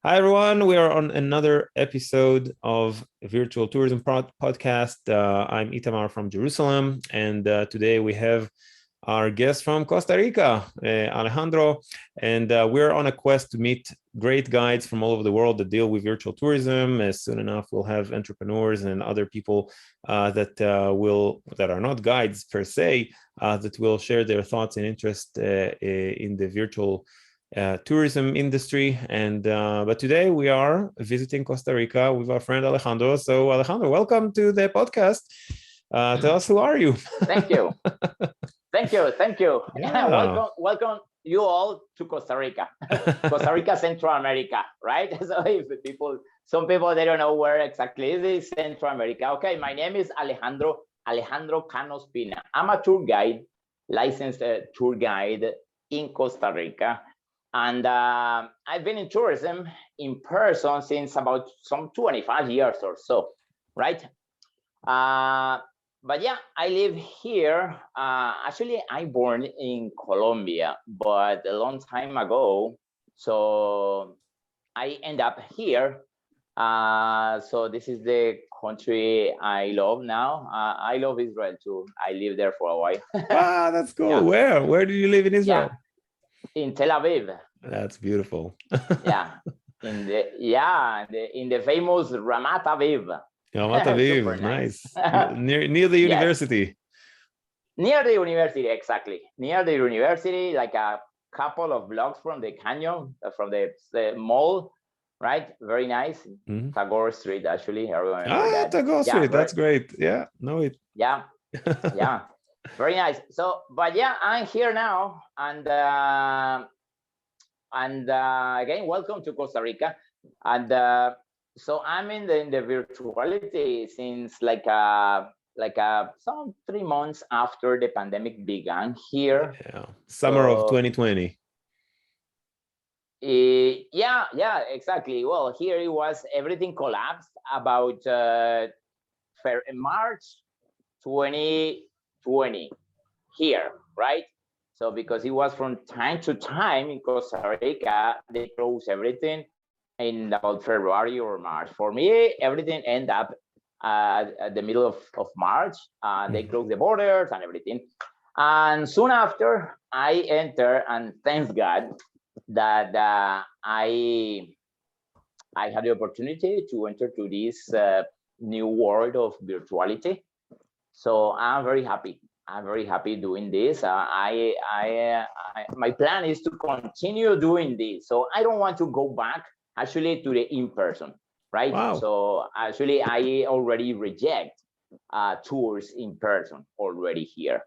Hi, everyone. We are on another episode of Virtual Tourism Podcast. I'm Itamar from Jerusalem, and today we have our guest from Costa Rica, Alejandro, and we're on a quest to meet great guides from all over the world that deal with virtual tourism. As soon enough, we'll have entrepreneurs and other people that are not guides per se, that will share their thoughts and interest in the virtual tourism industry. And but today we are visiting Costa Rica with our friend Alejandro. So Alejandro, welcome to the podcast. Tell us, who are you? Thank you. Thank you. Yeah. Welcome you all to Costa Rica. Costa Rica, Central America, right? So if some people, they don't know where exactly is this Central America. Okay, my name is Alejandro Cano. I'm a tour guide, licensed tour guide in Costa Rica. And I've been in tourism in person since about some 25 years or so, right? But yeah, I live here. Actually, I born in Colombia, but a long time ago. So I end up here. So this is the country I love now. I love Israel too. I lived there for a while. Wow, that's cool. Yeah, Where do you live in yeah, Israel? in Tel Aviv. That's beautiful. Yeah, in the famous Ramat Aviv. Ramat Super Aviv, nice. nice. Near the Yes, university. near the university, exactly. Near the university, like a couple of blocks from the canyon, from the mall, right? Very nice. Mhm. Tagore Street, actually. I remember Ah, that. Tago Yeah, Street. That's great. Yeah, know it. yeah, yeah. Very nice. So, but yeah, I'm here now, and again, welcome to Costa Rica. And so I'm in the virtuality since some 3 months after the pandemic began here. Yeah. Summer of So 2020. yeah, exactly. Well, here it was, everything collapsed about March 2020 here, right? So because it was from time to time in Costa Rica, they close everything in about February or March. For me, everything ended up at the middle of March. They Mhm. closed the borders and everything. And soon after, I enter, and thanks God that I had the opportunity to enter to this new world of virtuality. So I'm very happy. I'm very happy doing this. My plan is to continue doing this. So I don't want to go back actually to the in person, right? Wow. So actually, I already reject tours in person already here.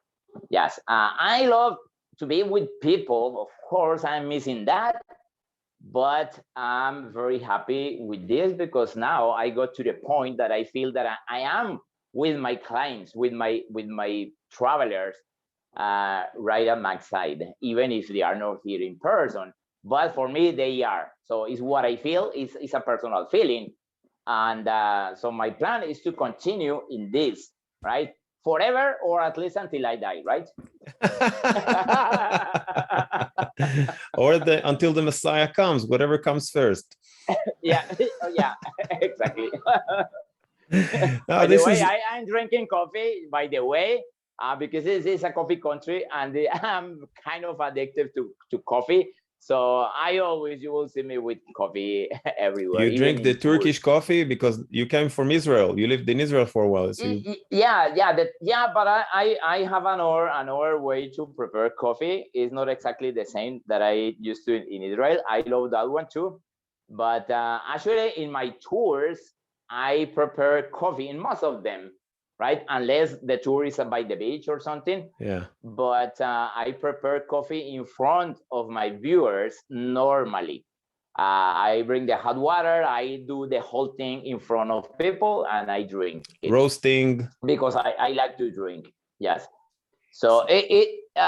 Yes, I love to be with people. Of course, I'm missing that, but I'm very happy with this because now I got to the point that I feel that I am with my clients, with my travelers, right at my side, even if they are not here in person. But for me, they are. So it's what I feel. It's a personal feeling, and so my plan is to continue in this, right, forever, or at least until I die, right? Or until the Messiah comes, whatever comes first. Yeah, yeah, exactly. No, By the this way, is I'm drinking coffee, by the way, because this is a coffee country, and I'm kind of addicted to coffee. So you will see me with coffee everywhere, you even drink the in Turkish tours. coffee because you came from Israel. You lived in Israel for a while, so you. Yeah, but I have another way to prepare coffee. It's not exactly the same that I used to in Israel. I love that one too, but actually in my tours I prepare coffee in most of them, right? Unless the tour is by the beach or something. Yeah. But I prepare coffee in front of my viewers normally. I bring the hot water, I do the whole thing in front of people, and I drink it Roasting. because I like to drink. Yes. So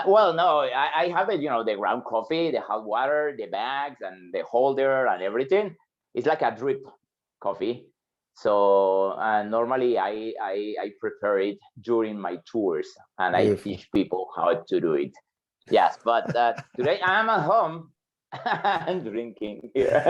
well, no, I have it, the ground coffee, the hot water, the bags, and the holder and everything. It's like a drip coffee. So normally I prepare it during my tours, and I Beautiful. teach people how to do it. Yes, but today I'm at home. I'm drinking here.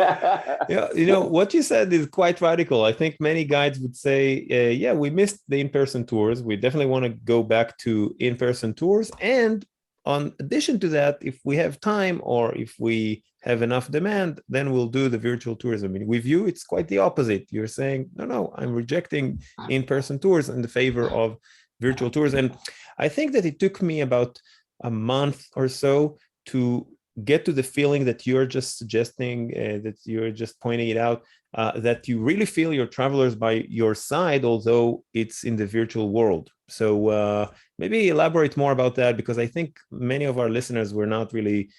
Yeah, you know, what you said is quite radical. I think many guides would say, yeah, we missed the in-person tours. We definitely want to go back to in-person tours. And on addition to that, if we have time or if we have enough demand, then we'll do the virtual tours. I mean, with you, it's quite the opposite. You're saying, no, no, I'm rejecting in-person tours in the favor of virtual tours. And I think that it took me about a month or so to get to the feeling that you're just suggesting, that you're just pointing it out, that you really feel your travelers by your side, although it's in the virtual world. So maybe elaborate more about that, because I think many of our listeners were not really,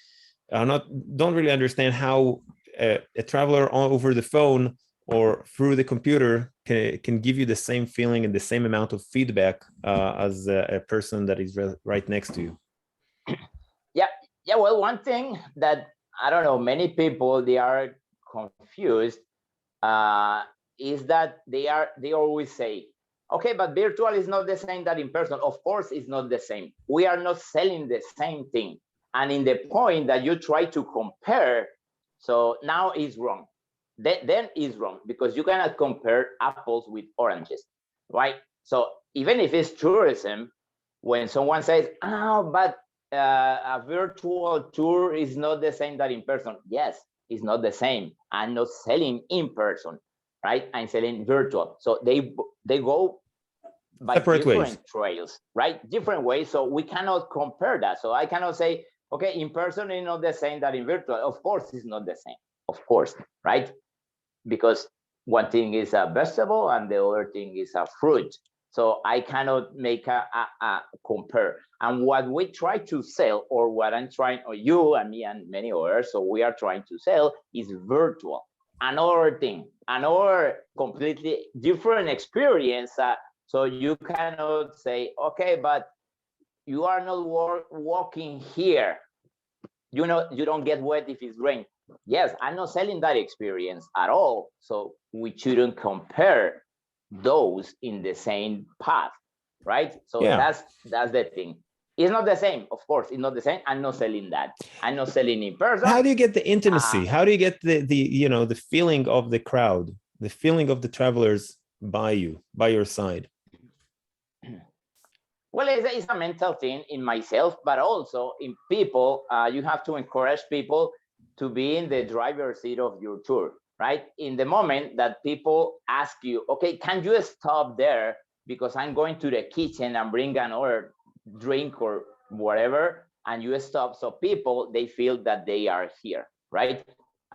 don't really understand how a traveler over the phone or through the computer can give you the same feeling and the same amount of feedback as a person that is right next to you. Yeah, well, one thing that I don't know, many people they are confused is that they always say, okay, but virtual is not the same that in person. Of course, it's not the same. We are not selling the same thing. And in the point that you try to compare, so now is wrong. Then is wrong because you cannot compare apples with oranges, right? So even if it's tourism, when someone says, oh, but a virtual tour is not the same that in person. Yes, it's not the same. I'm not selling in person, right? I'm selling virtual. So they go by Separate different ways. trails, right? Different ways. So we cannot compare that. So I cannot say, okay, in person is not the same that in virtual. Of course, it's not the same. Of course, right? Because one thing is a vegetable and the other thing is a fruit. So I cannot make a compare. And what we try to sell, or what I'm trying, or you and me and many others, so we are trying to sell is virtual. Another thing, another completely different experience. So you cannot say, okay, but you are not walking here. You know, you don't get wet if it's rain. Yes, I'm not selling that experience at all. So we shouldn't compare those in the same path, right? So Yeah. that's the thing. It's not the same, of course. It's not the same. I'm not selling that. I'm not selling in person. How do you get the intimacy? How do you get the you know, the feeling of the crowd, the feeling of the travelers by you, by your side? Well, it's a mental thing in myself, but also in people. You have to encourage people to be in the driver's seat of your tour, right? In the moment that people ask you, okay, can you stop there because I'm going to the kitchen and bring another drink or whatever, and you stop, so people they feel that they are here, right?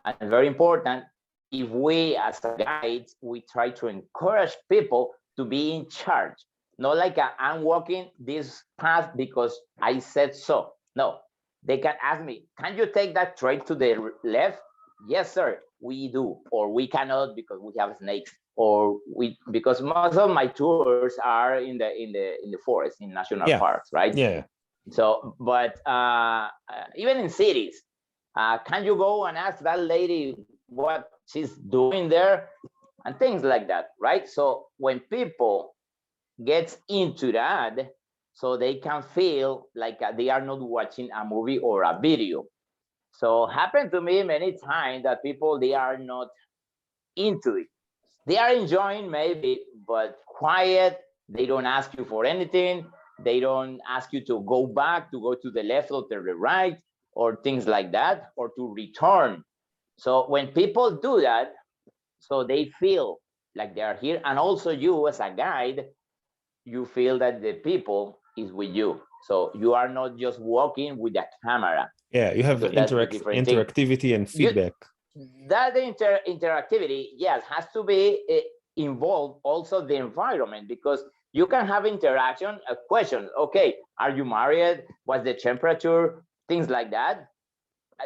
And very important, if we as a guide we try to encourage people to be in charge, not like I'm walking this path because I said so. No, they can ask me, can you take that trail to the left? Yes, sir, we do. Or we cannot because we have snakes. Or we, because most of my tours are in the forest, in national Yeah. parks, right? Yeah. So, but even in cities, can you go and ask that lady what she's doing there? And things like that, right? So when people gets into that, so they can feel like they are not watching a movie or a video. So happened to me many times that people they are not into it. They are enjoying maybe, but quiet. They don't ask you for anything. They don't ask you to go back, to go to the left or to the right, or things like that, or to return. So when people do that, so they feel like they are here, and also you as a guide, you feel that the people is with you. So you are not just walking with a camera. Yeah, you have because that's the different thing. interactivity and feedback. That interactivity, yes, has to be involved also the environment, because you can have interaction, a question, okay, are you married? What's the temperature? Things like that.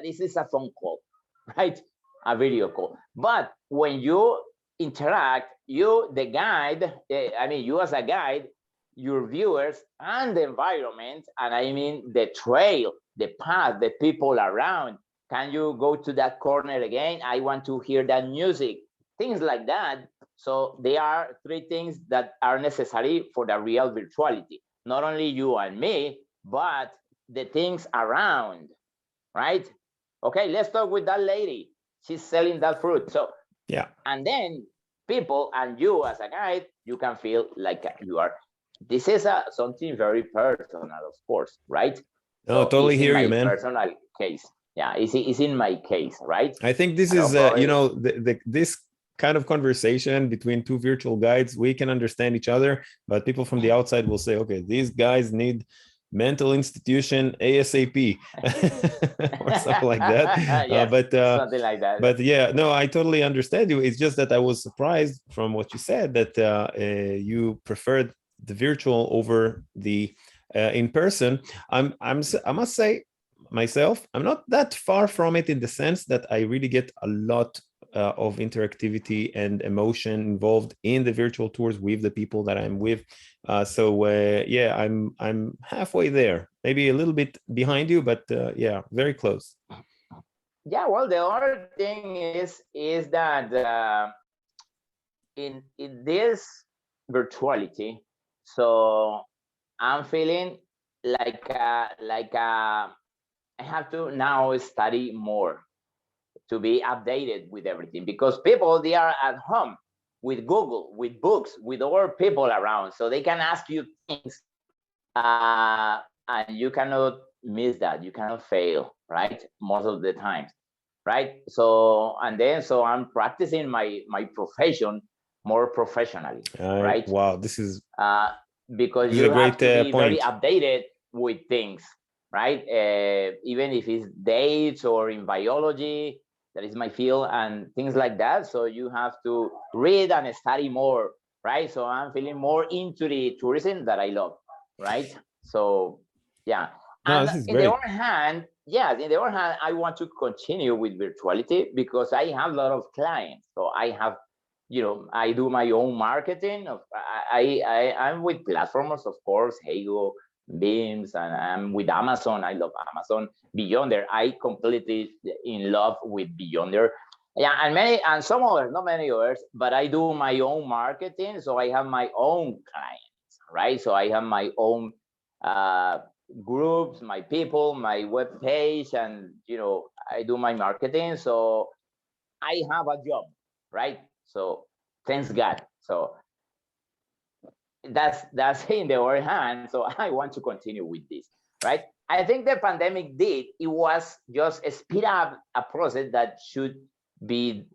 This is a phone call, right? A video call. But when you interact, you, the guide, I mean, you as a guide, your viewers and the environment, and I mean the trail, the path, the people around. Can you go to that corner again? I want to hear that music, things like that. So there are three things that are necessary for the real virtuality. Not only you and me, but the things around, right? Okay, let's talk with that lady. She's selling that fruit. So yeah, and then people and you as a guide, you can feel like you are. This is something very personal, of course, right? no, So totally it's in hear you, my man. personal case. Yeah, it's in my case, right? I think this I know is, probably. this kind of conversation between two virtual guides, we can understand each other, but people from the outside will say, okay, these guys need mental institution ASAP or something like that. Yes, something like that. But yeah, no, I totally understand you. It's just that I was surprised from what you said that you preferred the virtual over the in person. I must say myself, I'm not that far from it in the sense that I really get a lot of interactivity and emotion involved in the virtual tours with the people that I'm with. Yeah, I'm halfway there, maybe a little bit behind you, but yeah, very close. Yeah, well, the other thing is that in this virtuality, so I'm feeling I have to now study more to be updated with everything, because people, they are at home with Google, with books, with other people around, so they can ask you things, and you cannot miss that. You cannot fail, right? Most of the times, right? So I'm practicing my profession more professionally, right? Wow, this is Because a you great have to be very point. updated with things, right? Even if it's dates or in biology, that is my field, and things like that. So you have to read and study more, right? So I'm feeling more into the tourism that I love, right? So yeah. No, And this is in the great. other hand, yes, in the other hand, I want to continue with virtuality because I have a lot of clients. So I have, I do my own marketing. I'm with platforms, of course, Heygo, Beams, and I'm with Amazon. I love Amazon. Beyond there, I completely in love with Beyond there. Yeah, and some others, not many others, but I do my own marketing. So I have my own clients, right? So I have my own groups, my people, my web page, and I do my marketing. So I have a job, right? So thanks God. So that's in the other hand. So I want to continue with this, right? I think the pandemic it was just a speed up a process that should be,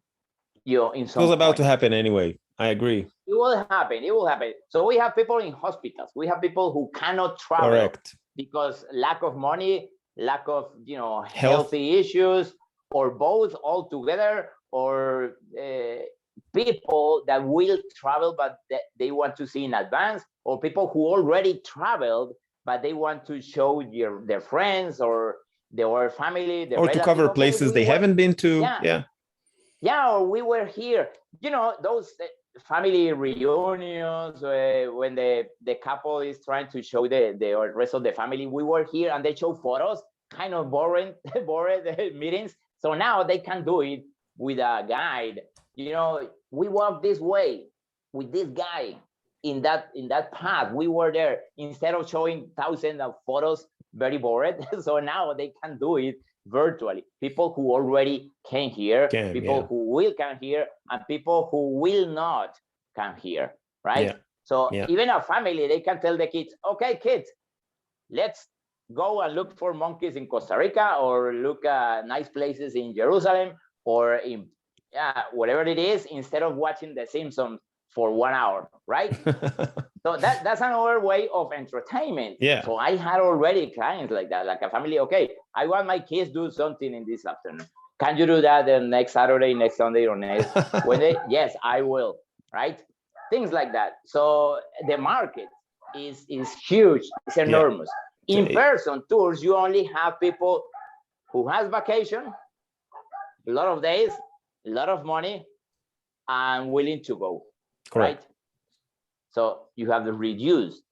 in some It was about point. to happen anyway. I agree. It will happen. It will happen. So we have people in hospitals. We have people who cannot travel. Correct. Because lack of money, lack of Health. healthy issues, or both altogether, or people that will travel but they want to see in advance, or people who already traveled but they want to show their friends or their family, their Or to relative. cover Okay, places they haven't been to. Yeah, or we were here. Those family reunions when the couple is trying to show the rest of the family. We were here and they show photos, kind of boring meetings. So now they can do it with a guide. We walk this way with this guy in that path. We were there instead of showing thousands of photos, very bored. So now they can do it virtually. People who already came here, people who will come here, and people who will not come here, right? So even a family, they can tell the kids, okay, kids, let's go and look for monkeys in Costa Rica, or look at nice places in Jerusalem, or in whatever it is, instead of watching The Simpsons for 1 hour, right? So that's another way of entertainment. Yeah. So I had already clients like that, like a family. Okay, I want my kids do something in this afternoon. Can you do that the next Saturday, next Sunday, or next Wednesday? Yes, I will. Right? Things like that. So the market is huge. It's enormous. In-person tours, you only have people who has vacation, a lot of days, a lot of money, and willing to go. Correct. Right? So you have the reduced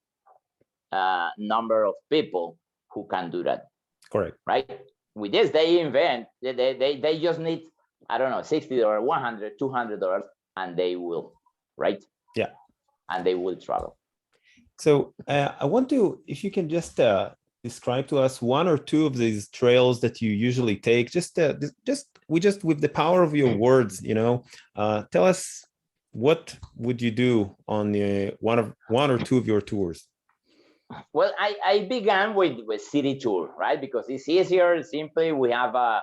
number of people who can do that. Correct. Right? With this, they just need, I don't know, $60, $100, $200, and they will, right? Yeah. And they will travel. So I want to, if you can just describe to us one or two of these trails that you usually take? Just with the power of your words, tell us, what would you do on the one or two of your tours? Well, I began with city tour, right? Because it's easier. Simply, we have a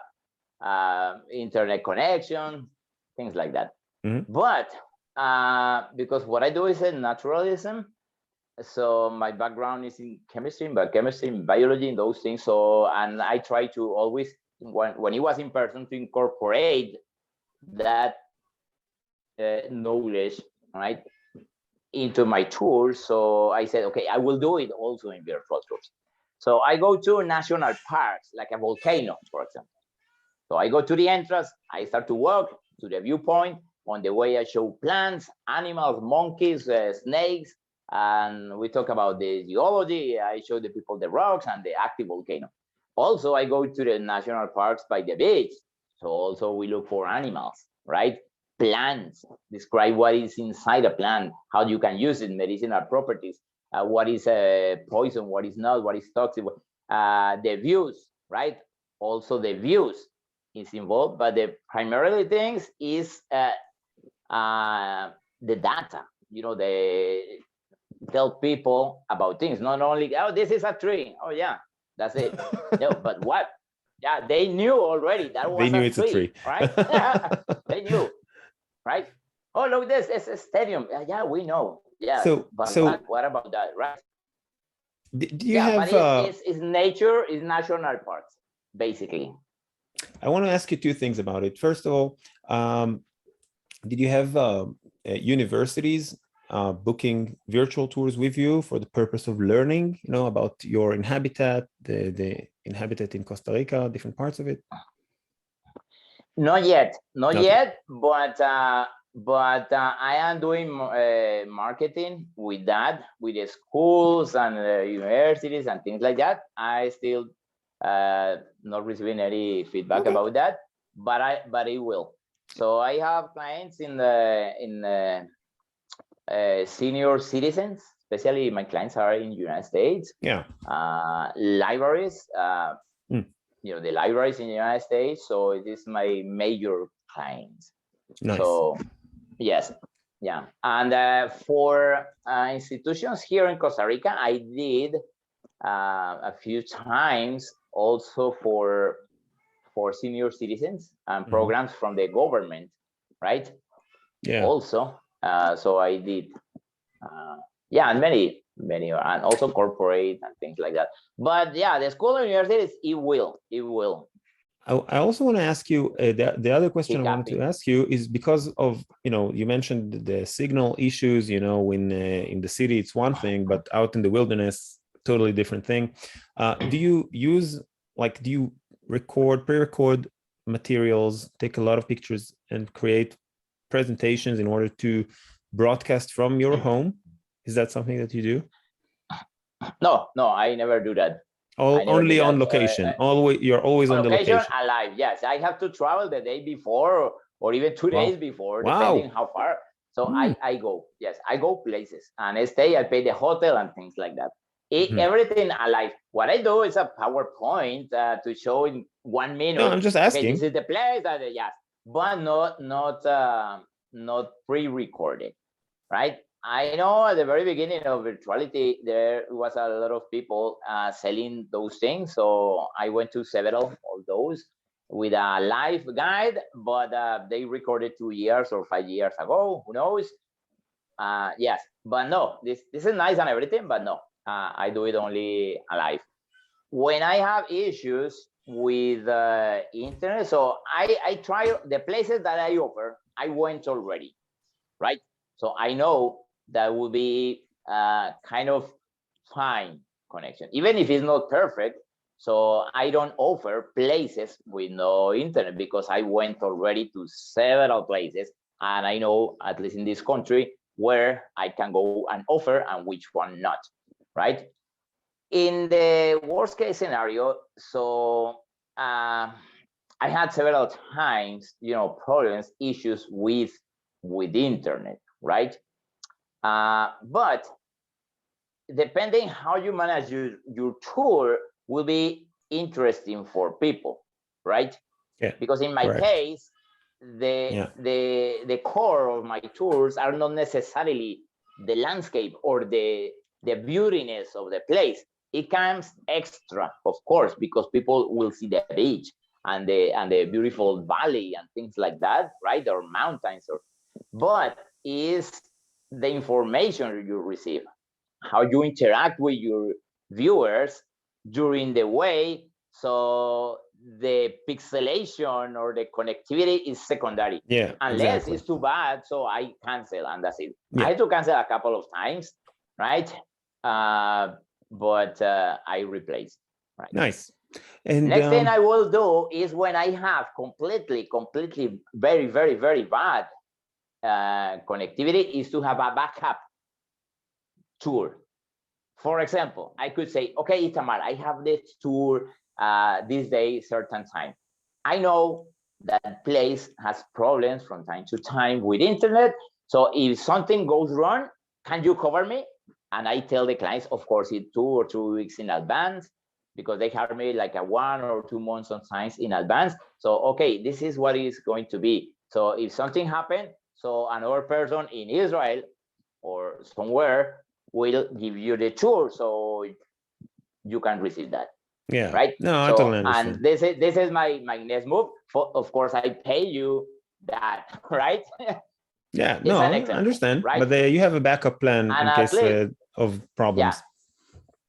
internet connection, things like that. Mm-hmm. But because what I do is a naturalism, so my background is in chemistry, biology, and those things. So, and I try to always, when it was in person, to incorporate that knowledge, right, into my tours. So I said, okay, I will do it also in virtual tours. So I go to national parks, like a volcano, for example. So I go to the entrance, I start to walk to the viewpoint. On the way, I show plants, animals, monkeys, snakes, and we talk about the geology. I show the people the rocks and the active volcano. Also, I go to the national parks by the beach. So also we look for animals, right? Plants, describe what is inside a plant, how you can use it, medicinal properties, what is poison, what is not, what is toxic, the views, right? Also the views is involved, but the primarily things is the data. They tell people about things, not only, oh, this is a tree. Oh yeah, that's it. No, but what? Yeah, they knew already that was They knew a it's tree, a tree, right? They knew, right? Oh, look, this is a stadium. Yeah, we know. Yeah, so but so what about that, right? do you Yeah, have but it's nature, is national parks, basically. I want to ask you two things about it. First of all, did you have universities booking virtual tours with you for the purpose of learning, about your inhabitat, the inhabitat in Costa Rica, different parts of it? Not yet, not Not yet, but I am doing marketing with that, with the schools and universities and things like that. I still not receiving any feedback Okay. about that, but it will. So I have clients in the senior citizens, especially my clients are in the United States. Yeah. Libraries, the libraries in the United States. So it is my major clients. Nice. So yes, yeah. And for institutions here in Costa Rica, I did a few times also for senior citizens and programs from the government, right? Yeah. Also, so I did, and many, and also corporate and things like that. But yeah, the school and universities, it will. I also want to ask you, the other question I wanted to ask you is because of, you mentioned the signal issues, when in the city, it's one thing, but out in the wilderness, totally different thing. Do you pre-record materials, take a lot of pictures and create presentations in order to broadcast from your home? Is that something that you do? No, I never do that. Only on location. You're always on the location. Alive. Yes, I have to travel the day before or even 2 days before, depending how far. So I go. Yes, I go places and I stay. I pay the hotel and things like that. Everything alive. What I do is a PowerPoint to show in 1 minute. No, I'm just asking. Okay, this is the place. Yes, but not pre-recorded, right? I know at the very beginning of virtuality, there was a lot of people selling those things. So I went to several of those with a live guide, but they recorded 2 years or 5 years ago. Who knows? Yes, but no, this is nice and everything, but no, I do it only alive. When I have issues with internet, so I try the places that I offer, I went already, right? So I know that will be kind of fine connection, even if it's not perfect. So I don't offer places with no internet because I went already to several places and I know, at least in this country, where I can go and offer and which one not, right? In the worst case scenario, so I had several times, problems, issues with internet, right? But depending how you manage your tour, will be interesting for people, right? Yeah. Because in my case, the core of my tours are not necessarily the landscape or the beautiness of the place. It comes extra, of course, because people will see the beach and the beautiful valley and things like that, right? Or mountains, but is the information you receive, how you interact with your viewers during the way. So the pixelation or the connectivity is secondary. Yeah, unless exactly. it's too bad, so I cancel and that's it. Yeah. I had to cancel a couple of times, right? But I replace. Right. Nice. And next thing I will do is when I have completely very bad connectivity, is to have a backup tour. For example, I could say, okay, Itamar, I have this tour this day, certain time. I know that place has problems from time to time with internet. So if something goes wrong, can you cover me? And I tell the clients, of course, in 2 or 3 weeks in advance, because they hire me like a 1 or 2 months sometimes in advance. So, okay, this is what it's going to be. So if something happened, so another person in Israel or somewhere will give you the tour, so you can receive that. Yeah. Right. No, I so totally understand. and this is my next move. Of course, I pay you that, right? Yeah. No, I understand. right? But you have a backup plan and in case of problems.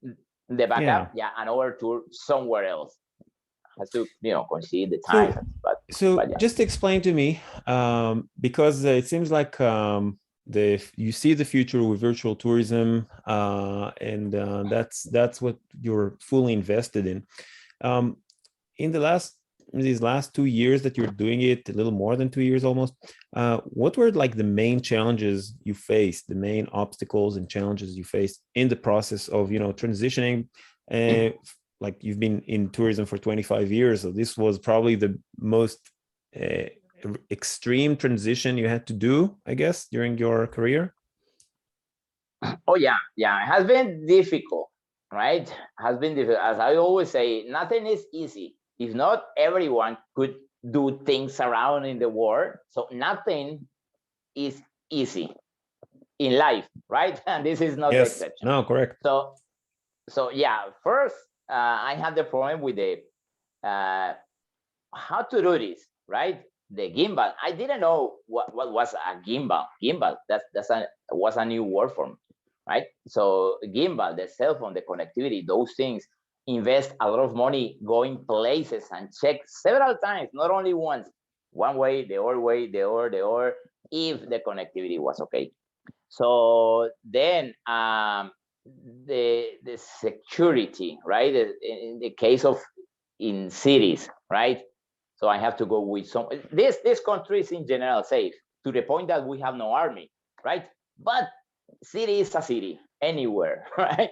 Yeah, the backup. Yeah, another tour somewhere else has to consider the time. So just explain to me, because it seems like you see the future with virtual tourism, and that's what you're fully invested in. In these last 2 years that you're doing it, a little more than 2 years almost, what were like the main challenges you faced, the main obstacles and challenges you faced in the process of transitioning? Like you've been in tourism for 25 years, so this was probably the most extreme transition you had to do, I guess, during your career. Oh yeah, it has been difficult, right? Has been difficult. As I always say, nothing is easy. If not, everyone could do things around in the world. So nothing is easy in life, right? And this is not the exception. No, correct. So yeah, first I had the problem with the how to do this, right? The gimbal. I didn't know what was a gimbal. Gimbal. Was a new word for me, right? So gimbal, the cell phone, the connectivity, those things. Invest a lot of money going places and check several times, not only once, one way, the other way, the other, if the connectivity was okay. So then the security, right? In the case of in cities, right? So I have to go with some. This country is in general safe to the point that we have no army, right? But city is a city anywhere, right?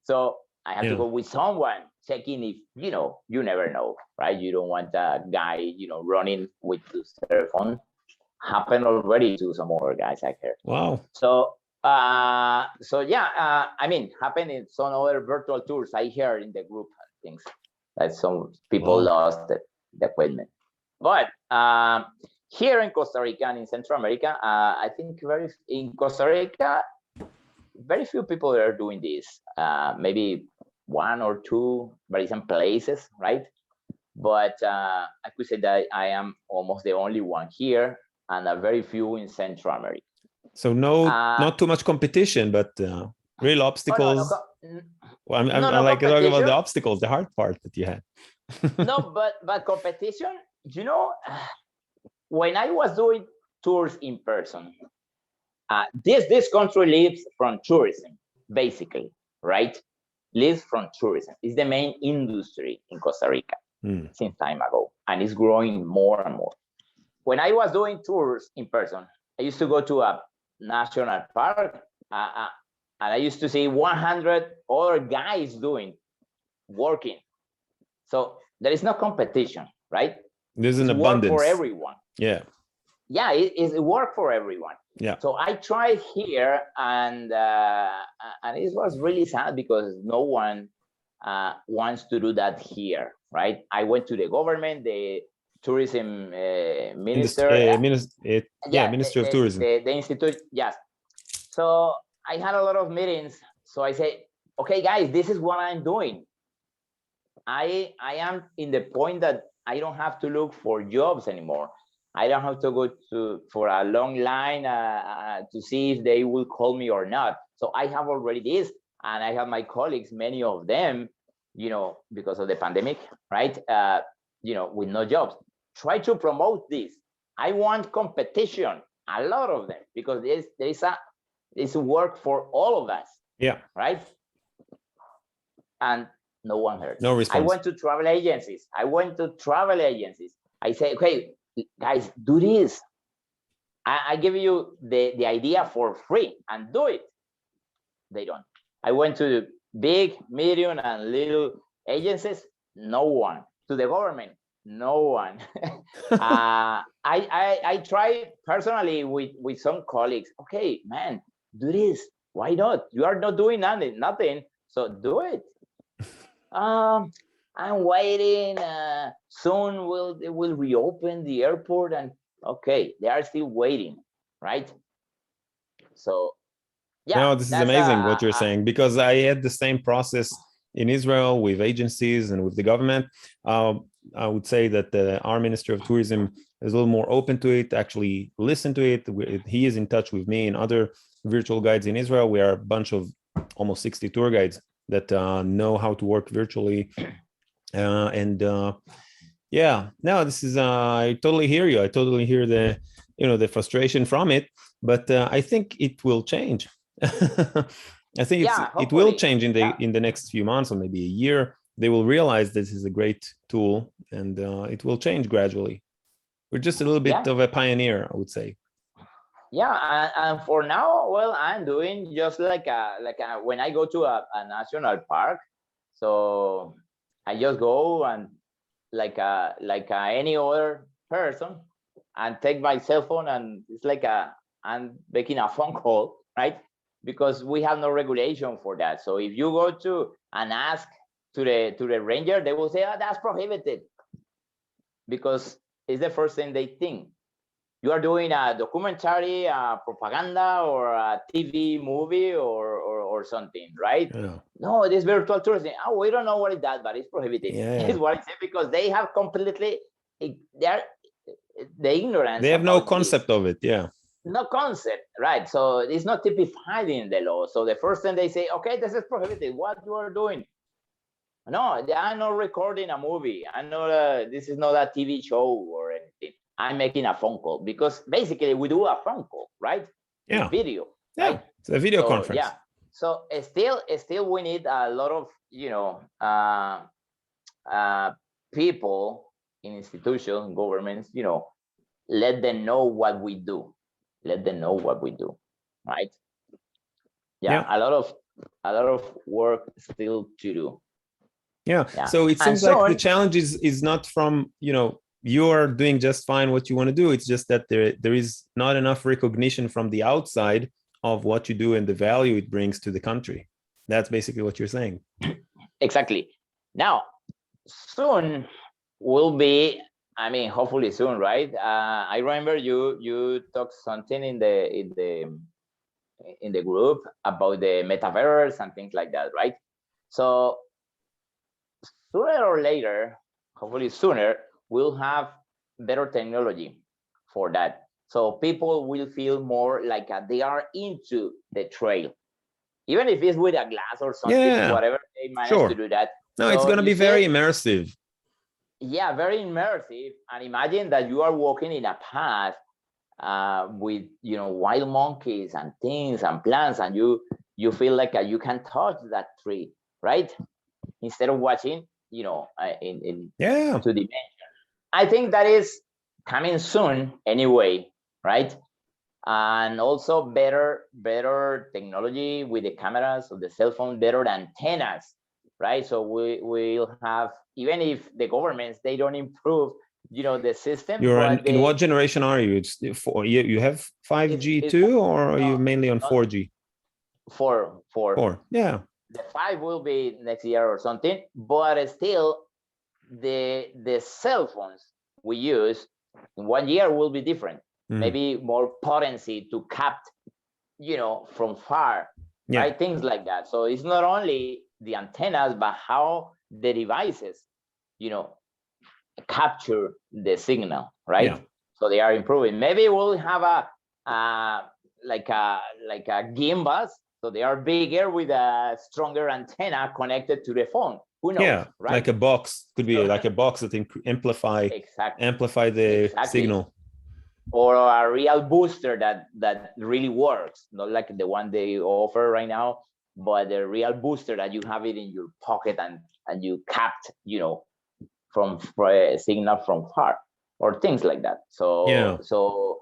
So I have to go with someone checking if you never know, right? You don't want a guy running with his cell phone. Happened already to some other guys I heard. Wow. So yeah, I mean, happened in some other virtual tours I heard in the group things that some people lost the equipment. But here in Costa Rica and in Central America, I think in Costa Rica, very few people are doing this. Maybe 1 or 2 very some places, right? But I could say that I am almost the only one here, and a very few in Central America. So not too much competition, but real obstacles. I'm like talking about the obstacles, the hard part that you had. No, but competition, when I was doing tours in person, this country lives from tourism, basically, right? Lives from tourism. It's the main industry in Costa Rica since time ago, and it's growing more and more. When I was doing tours in person, I used to go to a national park, and I used to see 100 other guys working. So there is no competition, right? There's an abundance. Work for everyone. Yeah. Yeah, it's work for everyone. Yeah. So I tried here, and it was really sad because no one wants to do that here, right? I went to the government, the tourism minister. Ministry of Tourism. The institute, yes. So I had a lot of meetings. So I said, okay, guys, this is what I'm doing. I am in the point that I don't have to look for jobs anymore. I don't have to go for a long line to see if they will call me or not. So I have already this, and I have my colleagues, many of them, because of the pandemic, right? With no jobs. Try to promote this. I want competition, a lot of them, because there's work for all of us. Yeah. Right. And no one heard. No response. I went to travel agencies. I say, okay, guys, do this. I give you the idea for free and do it. They don't. I went to big, medium, and little agencies. No one. To the government. No one. I try personally with some colleagues. Okay, man, do this. Why not? You are not doing nothing. So do it. I'm waiting. Soon they will reopen the airport, and okay, they are still waiting, right? So yeah. No, this is amazing what you're saying, because I had the same process in Israel with agencies and with the government. I would say that our Minister of Tourism is a little more open to it, actually listen to it. He is in touch with me and other virtual guides in Israel. We are a bunch of almost 60 tour guides that know how to work virtually. This is, I totally hear you. I totally hear the frustration from it, but I think it will change. I think it will change in the next few months or maybe a year. They will realize this is a great tool, and it will change gradually. We're just a little bit of a pioneer, I would say. Yeah, and for now, well, I'm doing just like when I go to a national park. So I just go and like any other person, and take my cell phone, and it's like I'm making a phone call, right? Because we have no regulation for that. So if you go to and ask to the ranger, they will say, oh, that's prohibited, because it's the first thing they think. You are doing a documentary, a propaganda, or a TV movie, or something, right? Yeah. No, it is virtual tourism. Oh, we don't know what is that, but it's prohibited. Yeah. Is what I say, because they have completely, the ignorance. They have no concept of it. Yeah. No concept, right? So it's not typified in the law. So the first thing they say, okay, this is prohibited. What you are doing? No, I'm not recording a movie. I'm not. This is not a TV show or anything. I'm making a phone call, because basically we do a phone call, right? Yeah. Video. Yeah. Right? It's a video conference. Yeah. So still we need a lot of people in institutions, governments. Let them know what we do. Right? Yeah. A lot of work still to do. Yeah. So it seems like the challenge is not from, you are doing just fine what you want to do. It's just that there is not enough recognition from the outside of what you do and the value it brings to the country. That's basically what you're saying. Exactly. Now, soon will be, hopefully soon, right? I remember you talked something in the group about the metaverse and things like that, right? So sooner or later, hopefully sooner, we'll have better technology for that. So people will feel more like they are into the trail, even if it's with a glass or something, whatever they manage to do that. No, it's going to be very immersive. Yeah, very immersive. And imagine that you are walking in a path with wild monkeys and things and plants, and you feel like you can touch that tree, right? Instead of watching in 2 dimensions. I think that is coming soon anyway, right? And also better technology with the cameras of the cell phone, better antennas, right? So we'll have, even if the governments, they don't improve the system. In what generation are you? It's you have 5G too, or are you mainly on 4G? 4. Yeah. The 5 will be next year or something, but still the cell phones we use in 1 year will be different. Maybe more potency to capture, from far, right? Things like that. So it's not only the antennas, but how the devices, capture the signal, right? Yeah. So they are improving. Maybe we'll have a like a gimbals, so they are bigger with a stronger antenna connected to the phone. Who knows? Yeah, right? like a box, could be like a box that amplify the signal. Or a real booster that really works, not like the one they offer right now, but the real booster that you have it in your pocket and you capped, from a signal from far, or things like that. So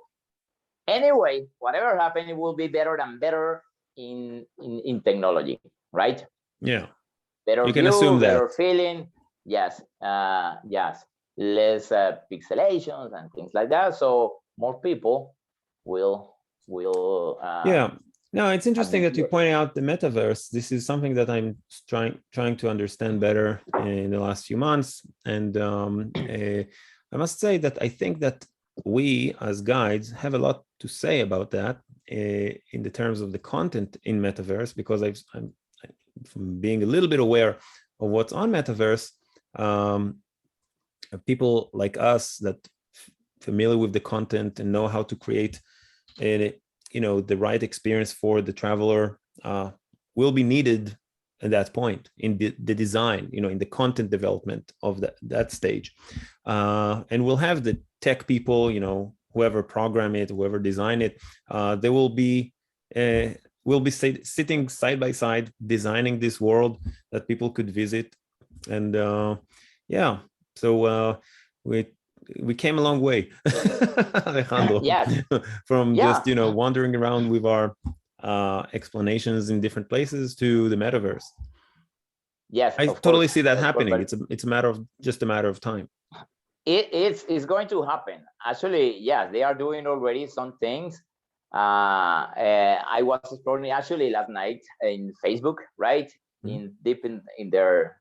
anyway, whatever happened, it will be better and better in technology, right? Yeah, Better you can view, assume better that. feeling. Yes, yes, less pixelations and things like that. So more people will yeah. No, it's interesting that you point out the metaverse. This is something that I'm trying to understand better in the last few months, and I must say that I think that we as guides have a lot to say about that in the terms of the content in metaverse, because I'm from being a little bit aware of what's on metaverse. People like us that familiar with the content and know how to create the right experience for the traveler will be needed at that point in the design, in the content development of that stage. And we'll have the tech people, whoever program it, whoever design it, they will be sitting side by side, designing this world that people could visit. And yeah, so we came a long way, Alejandro, from just wandering around with our explanations in different places to the metaverse. Yes, I totally see that happening. It's a matter of time. It's going to happen. Actually, yes, they are doing already some things. I was exploring actually last night in Facebook, right? Deep in their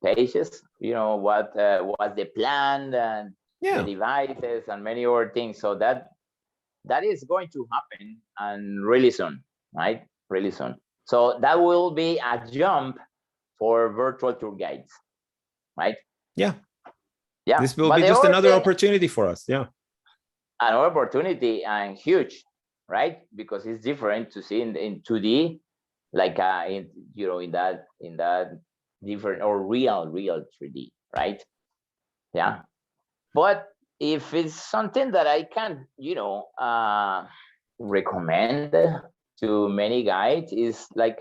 pages, what was the plan and the devices and many other things. So that is going to happen, and really soon, right? Really soon. So that will be a jump for virtual tour guides, right? Yeah. This will But be just another opportunity for us. Yeah. Another opportunity, and huge, right? Because it's different to see in 2D, like in that different or real 3D, right? Yeah. But if it's something that I can, recommend to many guides, is like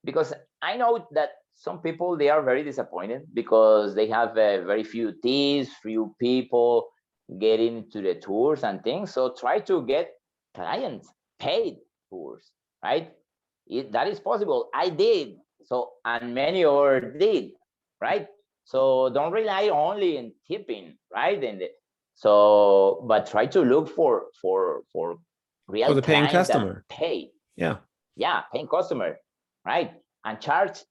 because I know that some people, they are very disappointed because they have very few tips, few people getting to the tours and things. So try to get clients, paid tours, right? That is possible. I did. So, and many others did, right? So don't rely only in tipping, right? But try to look for real for the paying customer. Pay. Yeah. Yeah, paying customer, right? And charge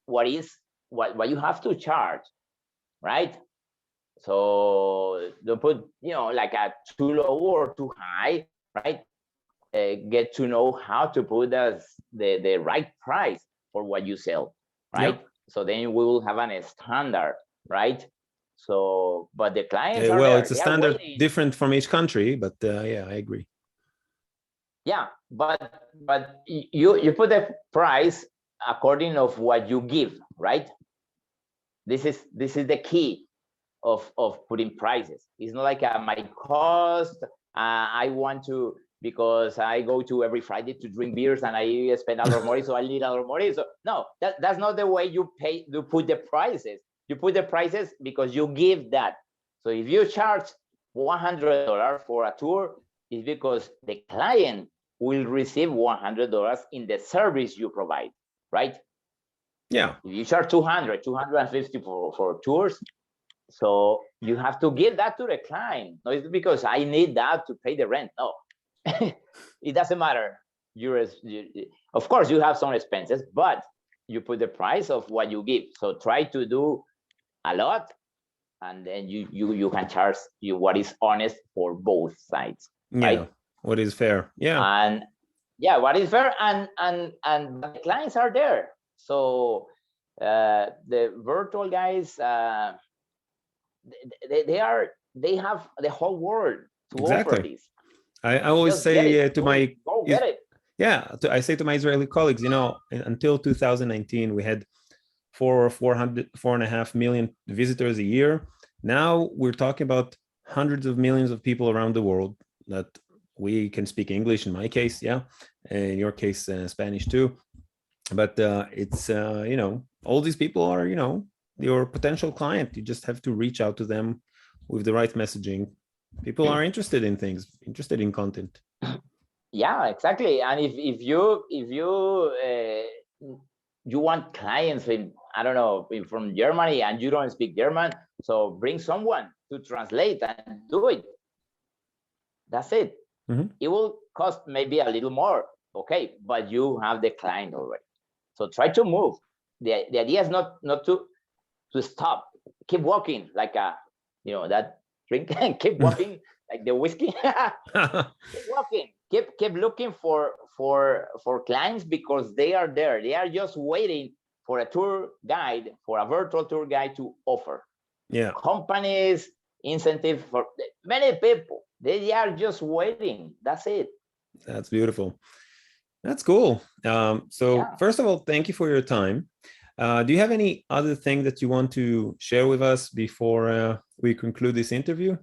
what you have to charge, right? So don't put like a too low or too high, right? Get to know how to put the right price for what you sell, right? Yep. So then we will have a standard, right? So, but the clients are well, it's a standard different from each country, but yeah, I agree. Yeah, but you put the price according of what you give, right? This is the key of putting prices. It's not like my cost. I want to, because I go to every Friday to drink beers and I spend a lot of money, so I need a lot of money. So no, that's not the way you pay. You put the prices. You put the prices because you give that. So if you charge $100 for a tour, it's because the client will receive $100 in the service you provide, right? Yeah. If you charge 250 for tours, so you have to give that to the client. No, it's because I need that to pay the rent. No, it doesn't matter. of course you have some expenses, but you put the price of what you give. So try to do a lot, and then you can charge you what is honest for both sides, right? Yeah, what is fair? Yeah, And yeah, what is fair, and the clients are there. So the virtual guys, they have the whole world to offer exactly. this. I always Just get say it. to my Go get it. I say to my Israeli colleagues, until 2019, we had 4.5 million visitors a year. Now we're talking about hundreds of millions of people around the world that we can speak English. In my case, yeah, in your case, Spanish too. But it's all these people are your potential client. You just have to reach out to them with the right messaging. People are interested in things, interested in content. Yeah, exactly. And if you want clients in, I don't know, from Germany, and you don't speak German, so bring someone to translate and do it. That's it. Mm-hmm. It will cost maybe a little more, okay, but you have the client already. So try to move. The idea is not to stop. Keep walking like that drink. Keep walking like the whiskey. Keep walking. Keep looking for clients, because they are there. They are just waiting for a tour guide, for a virtual tour guide to offer. Yeah. Companies, incentive for many people. They are just waiting. That's it. That's beautiful. That's cool. First of all, thank you for your time. Do you have any other thing that you want to share with us before we conclude this interview?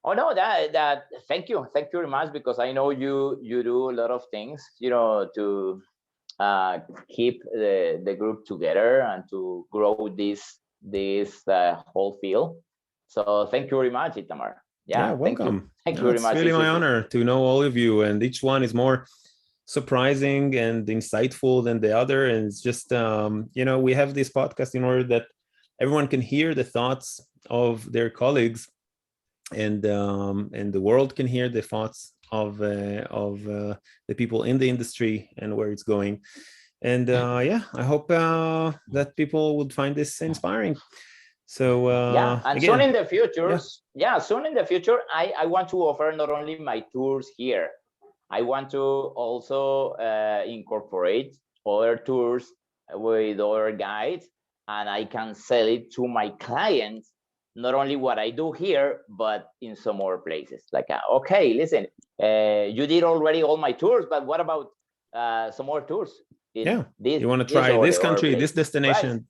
Oh no, that thank you very much, because I know you do a lot of things, to keep the group together and to grow this whole field. So thank you very much, Itamar. Yeah, welcome. Thank you very much. It's really my honor to know all of you, and each one is more surprising and insightful than the other. And it's just we have this podcast in order that everyone can hear the thoughts of their colleagues, and the world can hear the thoughts of the people in the industry and where it's going. And I hope that people would find this inspiring. So and again, soon in the future, soon in the future, I want to offer not only my tours here. I want to also incorporate other tours with other guides, and I can sell it to my clients. Not only what I do here, but in some more places. Like, okay, listen, you did already all my tours, but what about some more tours? You want to try this country, this destination. Right.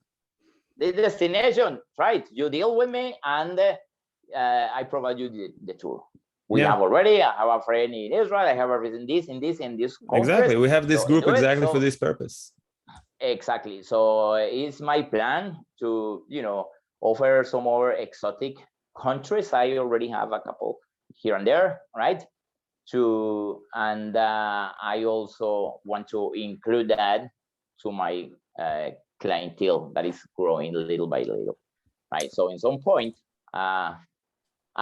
This destination, right? You deal with me, and I provide you the tour. I have a friend in Israel. I have a friend in this countries. Exactly. We have this group exactly for this purpose. Exactly. So it's my plan to, offer some more exotic countries. I already have a couple here and there, right? And I also want to include that to my clientele that is growing little by little, right? So in some point, I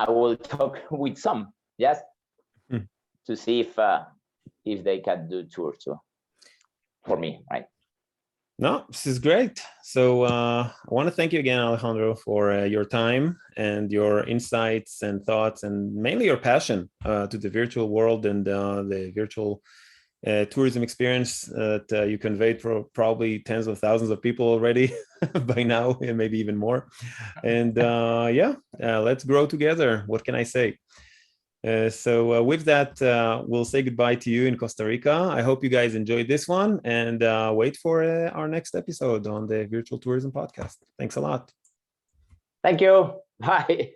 will talk with some, to see if they can do tours too for me, right? No, this is great. So I want to thank you again, Alejandro, for your time and your insights and thoughts, and mainly your passion to the virtual world and the virtual tourism experience that you conveyed for probably tens of thousands of people already by now, and maybe even more. And let's grow together. What can I say? So with that, we'll say goodbye to you in Costa Rica. I hope you guys enjoyed this one, and wait for our next episode on the Virtual Tourism Podcast. Thanks a lot. Thank you. Bye.